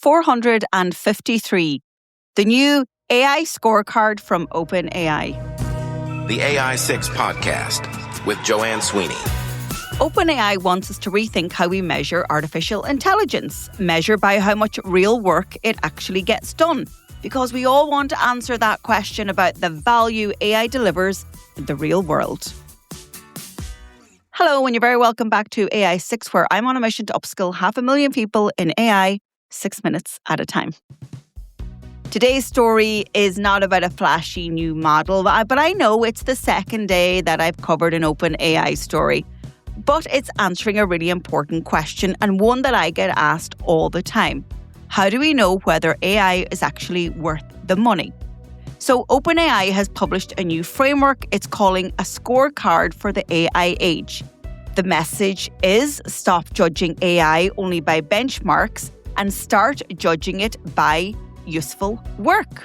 453, the new AI Scorecard from OpenAI. The AI 6 podcast with Joanne Sweeney. OpenAI wants us to rethink how we measure artificial intelligence, measure by how much real work it actually gets done, because we all want to answer that question about the value AI delivers in the real world. Hello, and you're very welcome back to AI 6, where I'm on a mission to upskill 500,000 people in AI 6 minutes at a time. Today's story is not about a flashy new model, but I know it's the second day that I've covered an OpenAI story. But it's answering a really important question, and one that I get asked all the time. How do we know whether AI is actually worth the money? So OpenAI has published a new framework it's calling a scorecard for the AI age. The message is stop judging AI only by benchmarks and start judging it by useful work.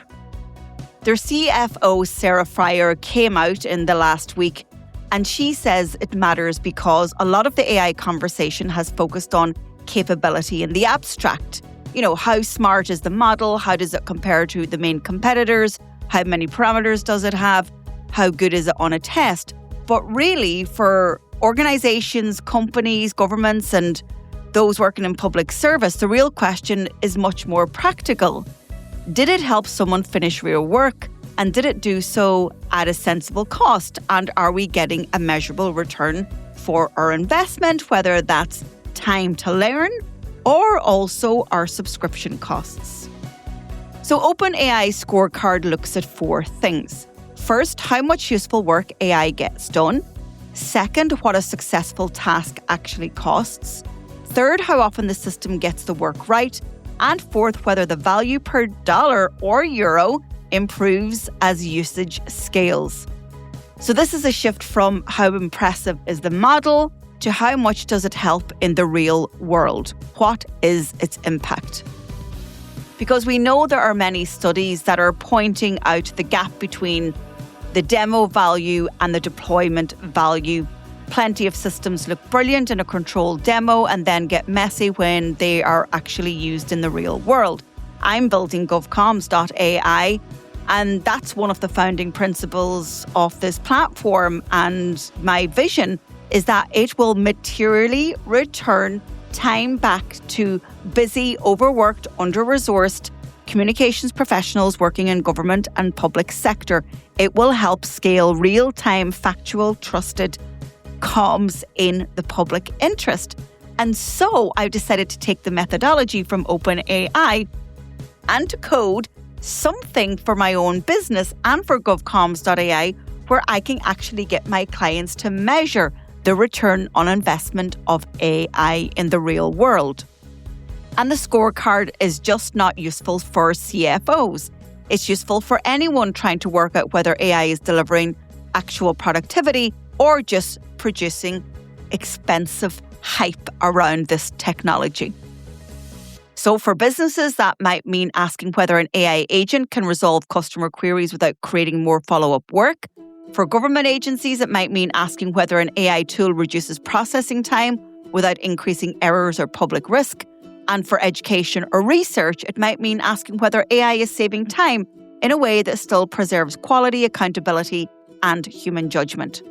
Their CFO, Sarah Fryer, came out in the last week, and she says it matters because a lot of the AI conversation has focused on capability in the abstract. You know, how smart is the model? How does it compare to the main competitors? How many parameters does it have? How good is it on a test? But really, for organizations, companies, governments, and those working in public service, the real question is much more practical. Did it help someone finish real work? And did it do so at a sensible cost? And are we getting a measurable return for our investment, whether that's time to learn or also our subscription costs? So OpenAI Scorecard looks at 4 things. First, how much useful work AI gets done. Second, what a successful task actually costs. Third, how often the system gets the work right. And fourth, whether the value per dollar or euro improves as usage scales. So this is a shift from how impressive is the model to how much does it help in the real world? What is its impact? Because we know there are many studies that are pointing out the gap between the demo value and the deployment value. Plenty of systems look brilliant in a controlled demo and then get messy when they are actually used in the real world. I'm building govcoms.ai, and that's one of the founding principles of this platform. And my vision is that it will materially return time back to busy, overworked, under-resourced communications professionals working in government and public sector. It will help scale real-time, factual, trusted comms in the public interest. And so I've decided to take the methodology from OpenAI and to code something for my own business and for govcoms.ai where I can actually get my clients to measure the return on investment of AI in the real world. And the scorecard is just not useful for CFOs. It's useful for anyone trying to work out whether AI is delivering actual productivity or just producing expensive hype around this technology. So for businesses, that might mean asking whether an AI agent can resolve customer queries without creating more follow-up work. For government agencies, it might mean asking whether an AI tool reduces processing time without increasing errors or public risk. And for education or research, it might mean asking whether AI is saving time in a way that still preserves quality, accountability, and human judgment.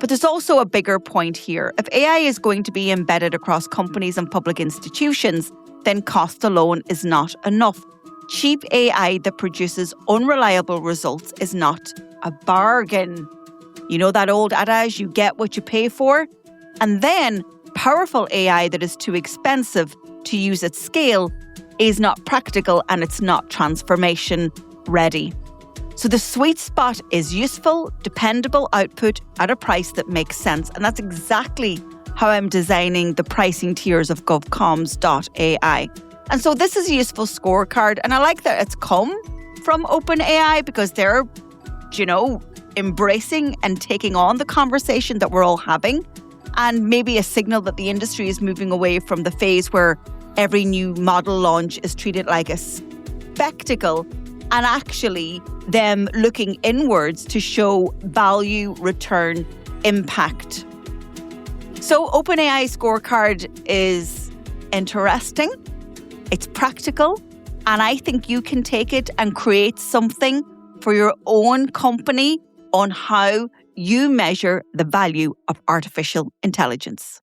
But there's also a bigger point here. If AI is going to be embedded across companies and public institutions, then cost alone is not enough. Cheap AI that produces unreliable results is not a bargain. You know that old adage, you get what you pay for? And then powerful AI that is too expensive to use at scale is not practical and it's not transformation ready. So the sweet spot is useful, dependable output at a price that makes sense. And that's exactly how I'm designing the pricing tiers of govcoms.ai. And so this is a useful scorecard. And I like that it's come from OpenAI because they're, embracing and taking on the conversation that we're all having. And maybe a signal that the industry is moving away from the phase where every new model launch is treated like a spectacle and actually them looking inwards to show value, return, impact. So OpenAI Scorecard is interesting. It's practical, and I think you can take it and create something for your own company on how you measure the value of artificial intelligence.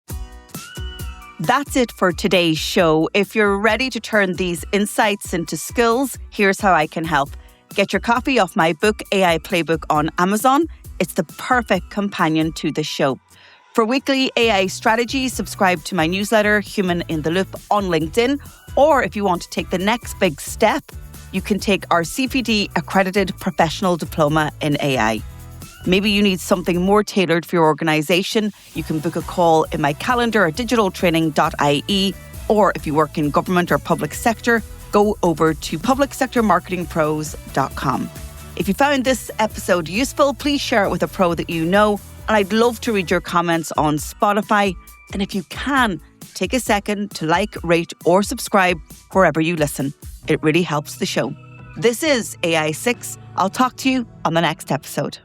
That's it for today's show. If you're ready to turn these insights into skills, here's how I can help. Get your copy of my book, AI Playbook, on Amazon. It's the perfect companion to the show. For weekly AI strategy, subscribe to my newsletter, Human in the Loop, on LinkedIn. Or if you want to take the next big step, you can take our CPD accredited professional diploma in AI. Maybe you need something more tailored for your organization. You can book a call in my calendar at digitaltraining.ie. Or if you work in government or public sector, go over to publicsectormarketingpros.com. If you found this episode useful, please share it with a pro that you know. And I'd love to read your comments on Spotify. And if you can, take a second to like, rate, or subscribe wherever you listen. It really helps the show. This is AI 6. I'll talk to you on the next episode.